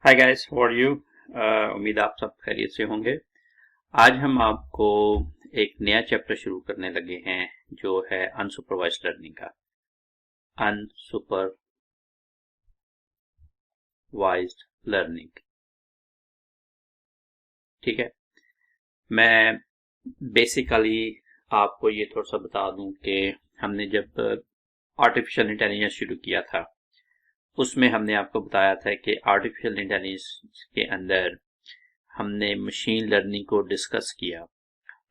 Hi guys, how are you. उम्मीद आप सब खैरियत से होंगे। आज हम आपको एक नया चैप्टर शुरू करने लगे हैं जो है अनसुपरवाइज्ड लर्निंग का। अनसुपरवाइज्ड लर्निंग, ठीक है। मैं बेसिकली आपको ये थोड़ा सा बता दूं कि हमने जब आर्टिफिशियल इंटेलिजेंस शुरू किया था उसमें हमने आपको बताया था कि आर्टिफिशियल इंटेलिजेंस के अंदर हमने मशीन लर्निंग को डिस्कस किया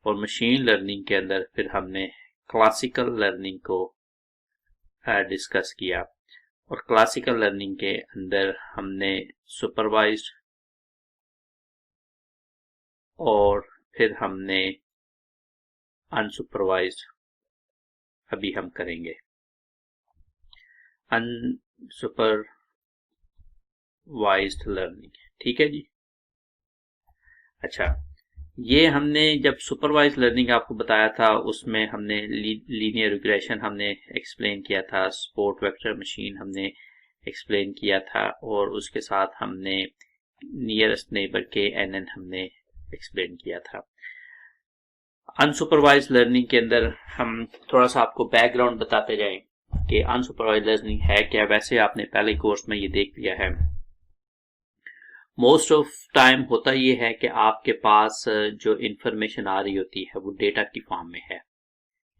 और मशीन लर्निंग के अंदर फिर हमने क्लासिकल लर्निंग को डिस्कस किया और क्लासिकल लर्निंग के अंदर हमने सुपरवाइज्ड और फिर हमने अनसुपरवाइज्ड अभी हम करेंगे। अनसुपरवाइज्ड लर्निंग, ठीक है जी। अच्छा, ये हमने जब सुपरवाइज लर्निंग आपको बताया था उसमें हमने लीनियर रिग्रेशन हमने एक्सप्लेन किया था, सपोर्ट वेक्टर मशीन हमने एक्सप्लेन किया था और उसके साथ हमने नियरेस्ट नेबर के एन हमने एक्सप्लेन किया था। अनसुपरवाइज लर्निंग के अंदर हम थोड़ा सा आपको बैकग्राउंड बताते जाएं कि अनसुपरवाइज लर्निंग है क्या। वैसे आपने पहले कोर्स में ये देख लिया है। मोस्ट ऑफ टाइम होता ये है कि आपके पास जो इंफॉर्मेशन आ रही होती है वो डेटा की फॉर्म में है,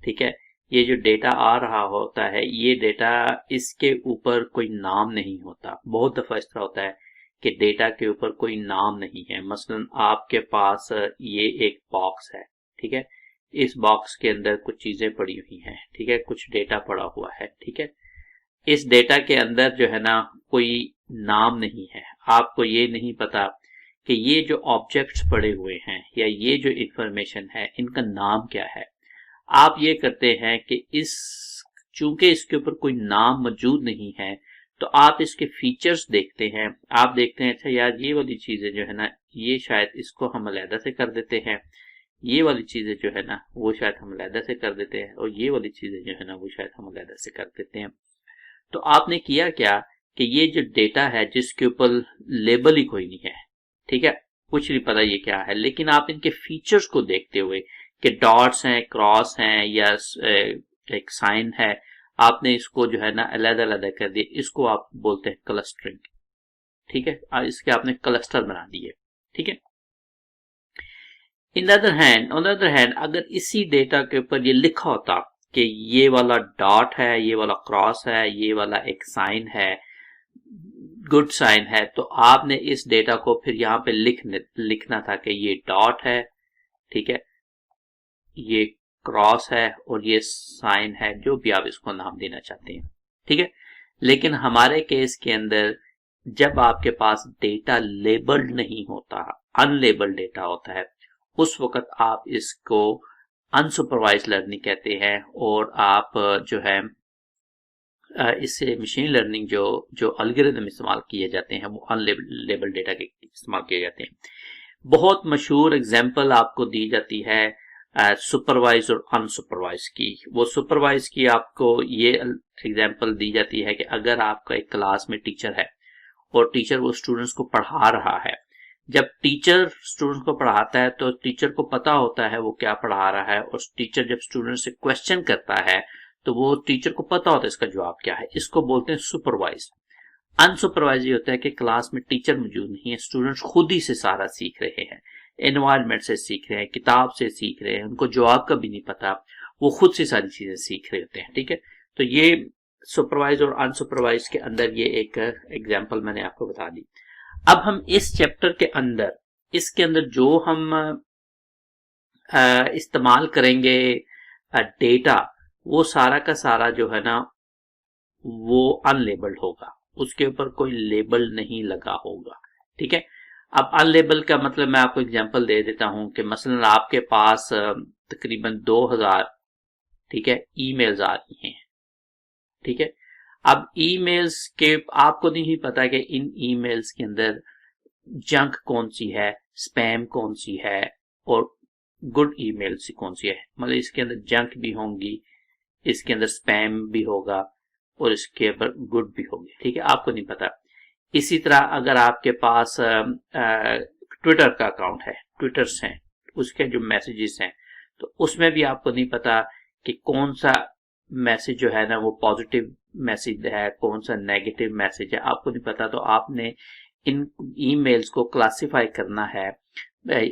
ठीक है। ये जो डेटा आ रहा होता है ये डेटा, इसके ऊपर कोई नाम नहीं होता। बहुत दफा इस तरह होता है कि डेटा के ऊपर कोई नाम नहीं है। मसलन आपके पास ये एक बॉक्स है, ठीक है। इस बॉक्स के अंदर कुछ चीजें पड़ी हुई हैं, ठीक है, कुछ डेटा पड़ा हुआ है, ठीक है। इस डेटा के अंदर जो है ना कोई नाम नहीं है। आपको ये नहीं पता कि ये जो ऑब्जेक्ट्स पड़े हुए हैं या ये जो इंफॉर्मेशन है इनका नाम क्या है। आप ये करते हैं कि चूंकि इसके ऊपर कोई नाम मौजूद नहीं है तो आप इसके फीचर्स देखते हैं। आप देखते हैं अच्छा यार ये वाली चीजें जो है ना ये शायद इसको हम अलहदा से कर देते हैं, ये वाली चीजें जो है ना वो शायद हम अलहदा से कर देते हैं और ये वाली चीजें जो है ना वो शायद हम अलहदा से कर देते हैं। तो आपने किया क्या कि ये जो डेटा है जिसके ऊपर लेबल ही कोई नहीं है, ठीक है, कुछ नहीं पता ये क्या है, लेकिन आप इनके फीचर्स को देखते हुए कि डॉट्स हैं, क्रॉस हैं या एक साइन है, आपने इसको जो है ना अलग अलग कर दिया। इसको आप बोलते हैं क्लस्टरिंग, ठीक है। इसके आपने क्लस्टर बना दिए, ठीक है। ऑन द अदर हैंड अगर इसी डेटा के ऊपर ये लिखा होता कि ये वाला डॉट है, ये वाला क्रॉस है, ये वाला एक साइन है, गुड साइन है, तो आपने इस डेटा को फिर यहाँ पे लिखना था कि ये डॉट है, ठीक है, ये क्रॉस है और ये साइन है, जो भी आप इसको नाम देना चाहते हैं, ठीक है। लेकिन हमारे केस के अंदर जब आपके पास डेटा लेबल्ड नहीं होता, अनलेबल्ड डेटा होता है, उस वक्त आप इसको अनसुपरवाइज लर्निंग कहते हैं और आप जो है इससे मशीन लर्निंग जो एल्गोरिथम इस्तेमाल किए जाते हैं वो अनलेबल डेटा के इस्तेमाल किए जाते हैं। बहुत मशहूर एग्जांपल आपको दी जाती है सुपरवाइज और अनसुपरवाइज की। वो सुपरवाइज की आपको ये एग्जांपल दी जाती है कि अगर आपका एक क्लास में टीचर है और टीचर वो स्टूडेंट्स को पढ़ा रहा है, जब टीचर स्टूडेंट्स को पढ़ाता है तो टीचर को पता होता है वो क्या पढ़ा रहा है और टीचर जब स्टूडेंट से क्वेश्चन करता है तो वो टीचर को पता होता है इसका जवाब क्या है। इसको बोलते हैं सुपरवाइज। अनसुपरवाइज ये होता है कि क्लास में टीचर मौजूद नहीं है, स्टूडेंट्स खुद ही से सारा सीख रहे हैं, एनवायरनमेंट से सीख रहे हैं, किताब से सीख रहे हैं, उनको जवाब का भी नहीं पता, वो खुद से सारी चीजें सीख रहे होते हैं, ठीक है। तो ये सुपरवाइज और अनसुपरवाइज के अंदर ये एक एग्जाम्पल मैंने आपको बता दी। अब हम इस चैप्टर के अंदर इसके अंदर जो हम इस्तेमाल करेंगे डेटा, वो सारा का सारा जो है ना वो अनलेबल्ड होगा, उसके ऊपर कोई लेबल नहीं लगा होगा, ठीक है। अब अनलेबल का मतलब मैं आपको एग्जांपल दे देता हूं कि मसलन आपके पास तकरीबन 2000, ठीक है, ईमेल्स आ रही हैं, ठीक है। अब ईमेल्स के आपको नहीं पता कि इन ईमेल्स के अंदर जंक कौन सी है, स्पैम कौन सी है और गुड ईमेल सी कौन सी है। मतलब इसके अंदर जंक भी होंगी, इसके अंदर स्पैम भी होगा और इसके ऊपर गुड भी होगी, ठीक है, आपको नहीं पता। इसी तरह अगर आपके पास ट्विटर का अकाउंट है, ट्विटर्स हैं, उसके जो मैसेजेस हैं, तो उसमें भी आपको नहीं पता कि कौन सा मैसेज जो है ना वो पॉजिटिव मैसेज है, कौन सा नेगेटिव मैसेज है, आपको नहीं पता। तो आपने इन ईमेल्स को क्लासिफाई करना है,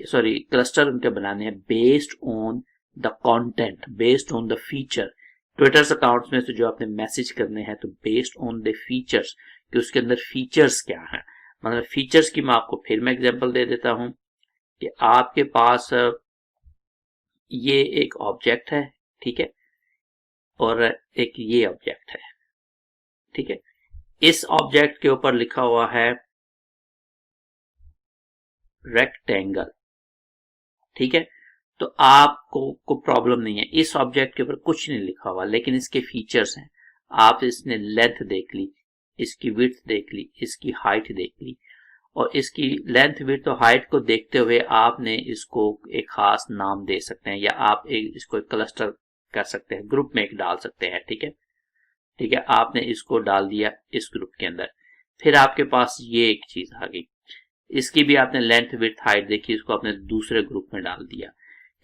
सॉरी क्लस्टर उनके बनाने हैं based on the content, based on the feature. Twitter's accounts में से जो आपने मैसेज करने हैं तो बेस्ड ऑन द फीचर्स, कि उसके अंदर फीचर्स क्या है। मतलब फीचर्स की मैं आपको फिर मैं एग्जांपल दे देता हूं कि आपके पास ये एक ऑब्जेक्ट है, ठीक है, और एक ये ऑब्जेक्ट है, ठीक है। इस ऑब्जेक्ट के ऊपर लिखा हुआ है रेक्टेंगल, ठीक है। तो आपको को प्रॉब्लम नहीं है, इस ऑब्जेक्ट के ऊपर कुछ नहीं लिखा हुआ, लेकिन इसके फीचर्स हैं। आप इसने लेंथ देख ली, इसकी विड्थ देख ली, इसकी हाइट देख ली, और इसकी लेंथ विड्थ और हाइट को देखते हुए आपने इसको एक खास नाम दे सकते हैं, या आप इसको एक क्लस्टर कर सकते हैं, ग्रुप में एक डाल सकते हैं, ठीक है। ठीक है, आपने इसको डाल दिया इस ग्रुप के अंदर। फिर आपके पास ये एक चीज आ गई, इसकी भी आपने लेंथ विड्थ हाइट देखी, इसको आपने दूसरे ग्रुप में डाल दिया,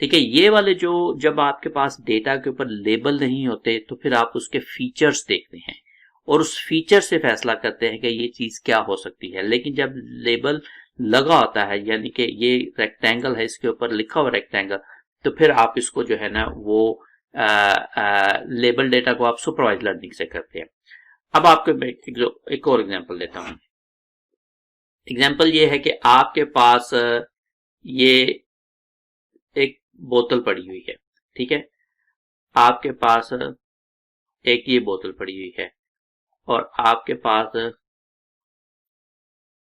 ठीक है। ये वाले जो जब आपके पास डेटा के ऊपर लेबल नहीं होते तो फिर आप उसके फीचर्स देखते हैं और उस फीचर से फैसला करते हैं कि ये चीज क्या हो सकती है। लेकिन जब लेबल लगा होता है, यानी कि ये रेक्टेंगल है, इसके ऊपर लिखा हुआ रेक्टेंगल, तो फिर आप इसको जो है ना वो लेबल डेटा को आप सुपरवाइज लर्निंग से करते हैं। अब आपको मैं एक और एग्जांपल देता हूं। एग्जांपल ये है कि आपके पास ये एक बोतल पड़ी हुई है, ठीक है। आपके पास एक ये बोतल पड़ी हुई है और आपके पास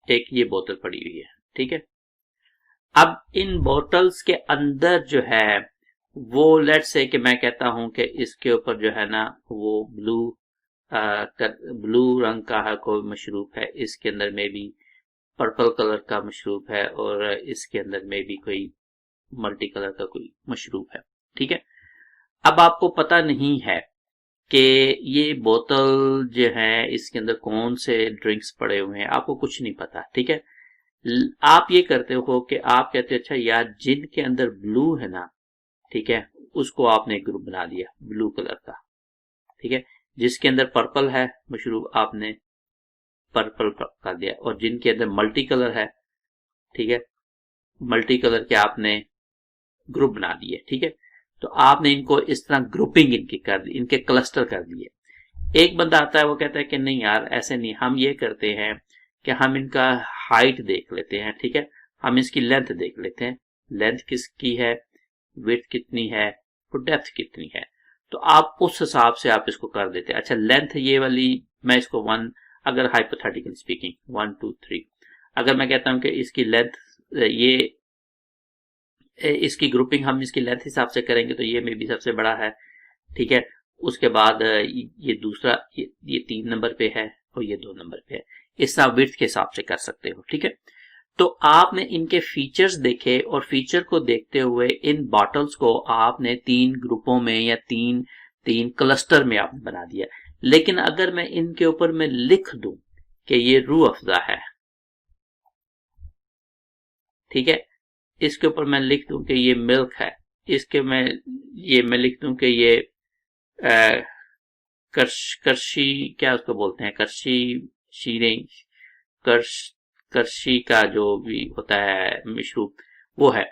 एक ये बोतल पड़ी हुई है, ठीक है। अब इन बोतल्स के अंदर जो है वो लेट्स से कि मैं कहता हूं कि इसके ऊपर जो है ना वो ब्लू रंग का है कोई मशरूब है, इसके अंदर में भी पर्पल कलर का मशरूब है, और इसके अंदर में भी कोई मल्टी कलर का कोई मशरूब है, ठीक है। अब आपको पता नहीं है कि ये बोतल जो है इसके अंदर कौन से ड्रिंक्स पड़े हुए हैं, आपको कुछ नहीं पता, ठीक है। आप ये करते हो कि आप कहते हो अच्छा यार जिन के अंदर ब्लू है ना, ठीक है, उसको आपने एक ग्रुप बना दिया ब्लू कलर का, ठीक है। जिसके अंदर पर्पल है मशरूब आपने पर्पल कर दिया, और जिनके अंदर मल्टी कलर है, ठीक है, मल्टी कलर के आपने ग्रुप बना दिए, ठीक है। तो आपने इनको इस तरह ग्रुपिंग इनकी कर दी, इनके क्लस्टर कर दिए। एक बंदा आता है वो कहता है कि नहीं यार ऐसे नहीं, हम ये करते हैं कि हम इनका हाइट देख लेते हैं, ठीक है, हम इसकी लेंथ देख लेते हैं, लेंथ किसकी है, विड्थ कितनी है, और डेप्थ कितनी है। तो आप उस हिसाब से आप इसको कर देते हैं। अच्छा लेंथ ये वाली मैं इसको 1, अगर हाइपोथेटिकल स्पीकिंग 1 2 3, अगर मैं कहता हूं कि इसकी लेंथ ये इसकी ग्रुपिंग हम इसकी लेंथ हिसाब से करेंगे तो ये में भी सबसे बड़ा है, ठीक है। उसके बाद ये दूसरा ये 3 नंबर पे है और ये 2 नंबर पे है। इस तरह विड्थ के हिसाब से कर सकते हो, ठीक है। तो आपने इनके फीचर्स देखे और फीचर को देखते हुए इन बॉटल्स को आपने 3 ग्रुपों में या तीन तीन क्लस्टर में आपने बना दिया। लेकिन अगर मैं इनके ऊपर मैं लिख दूं कि ये रूह अफ़ज़ा है, ठीक है, इसके ऊपर मैं लिख दूं कि ये मिल्क है, इसके मैं लिख दूं कि ये करशी क्या उसको बोलते हैं, करशी शीरे कर्श करशी का जो भी होता है मशरूब वो है।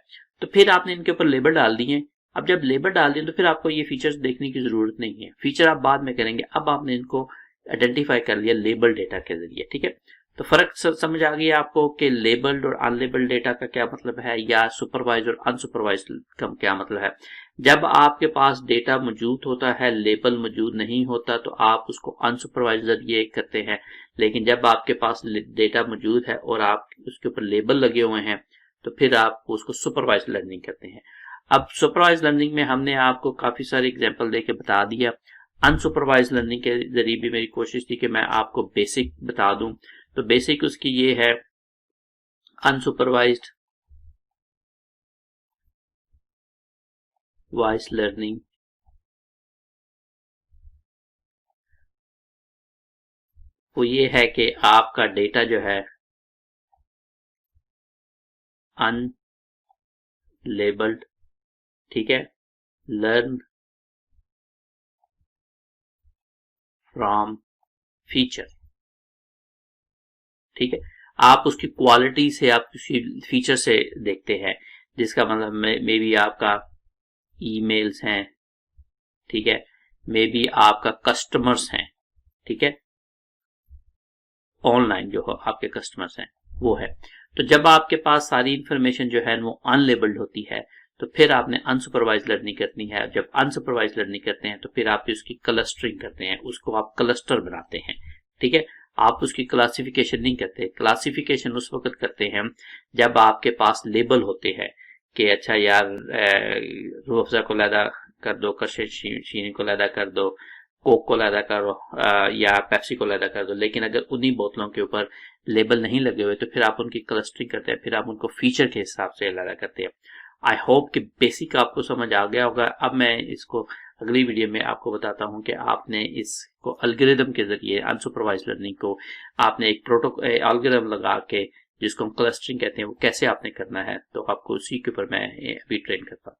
तो फिर आपने इनके ऊपर लेबल डाल दिए। अब जब लेबल डाल दिए तो फिर आपको ये फीचर्स देखने की जरूरत नहीं है, फीचर आप बाद में करेंगे। अब आपने इनको आइडेंटिफाई कर लिया लेबल डेटा के जरिए, ठीक है। तो फर्क समझ आ गया आपको कि लेबल्ड और अनलेबल्ड डेटा का क्या मतलब है, या सुपरवाइज और अनसुपरवाइज का क्या मतलब है। जब आपके पास डेटा मौजूद होता है, लेबल मौजूद नहीं होता, तो आप उसको अनसुपरवाइज जरिए करते हैं। लेकिन जब आपके पास डेटा मौजूद है और आप उसके ऊपर लेबल लगे हुए हैं तो फिर आप उसको सुपरवाइज लर्निंग करते हैं। अब सुपरवाइज लर्निंग में हमने आपको काफी सारे एग्जांपल देके बता दिया। अनसुपरवाइज लर्निंग के जरिए भी मेरी कोशिश थी कि मैं आपको बेसिक बता दूं। तो बेसिक उसकी ये है, अनसुपरवाइज्ड वॉइस वो ये है कि आपका डेटा जो है अनलेबल्ड, ठीक है, लर्न फ्रॉम फीचर, ठीक है। आप उसकी क्वालिटी से, आप उसकी फीचर से देखते हैं, जिसका मतलब मे बी आपका ईमेल्स हैं, ठीक है, मे बी आपका कस्टमर्स हैं, ठीक है, ऑनलाइन जो हो आपके कस्टमर्स हैं वो है। तो जब आपके पास सारी इंफॉर्मेशन जो है वो अनलेबल्ड होती है, तो फिर आपने अनसुपरवाइज लर्निंग करनी है। जब अनसुपरवाइज लर्निंग करते हैं तो फिर आप उसकी क्लस्टरिंग करते हैं, उसको आप क्लस्टर बनाते हैं, ठीक है। आप उसकी क्लासिफिकेशन नहीं करते। क्लासिफिकेशन उस वक्त करते हैं जब आपके पास लेबल होते हैं कि अच्छा यार रूह अफ़ज़ा को लैदा कर दो, शीनी को लैदा कर दो, कोक को लैदा करो या पेप्सी को लैदा कर दो। लेकिन अगर उन्हीं बोतलों के ऊपर लेबल नहीं लगे हुए तो फिर आप उनकी क्लस्टरिंग करते हैं, फिर आप उनको फीचर के हिसाब से लैदा करते हैं। आई होप कि बेसिक आपको समझ आ गया होगा। अब मैं इसको अगली वीडियो में आपको बताता हूं कि आपने इसको एल्गोरिदम के जरिए अनसुपरवाइज लर्निंग को आपने एक प्रोटोकॉल एल्गोरिदम लगा के, जिसको हम क्लस्टरिंग कहते हैं, वो कैसे आपने करना है। तो आपको उसी के ऊपर मैं अभी ट्रेन करता हूँ।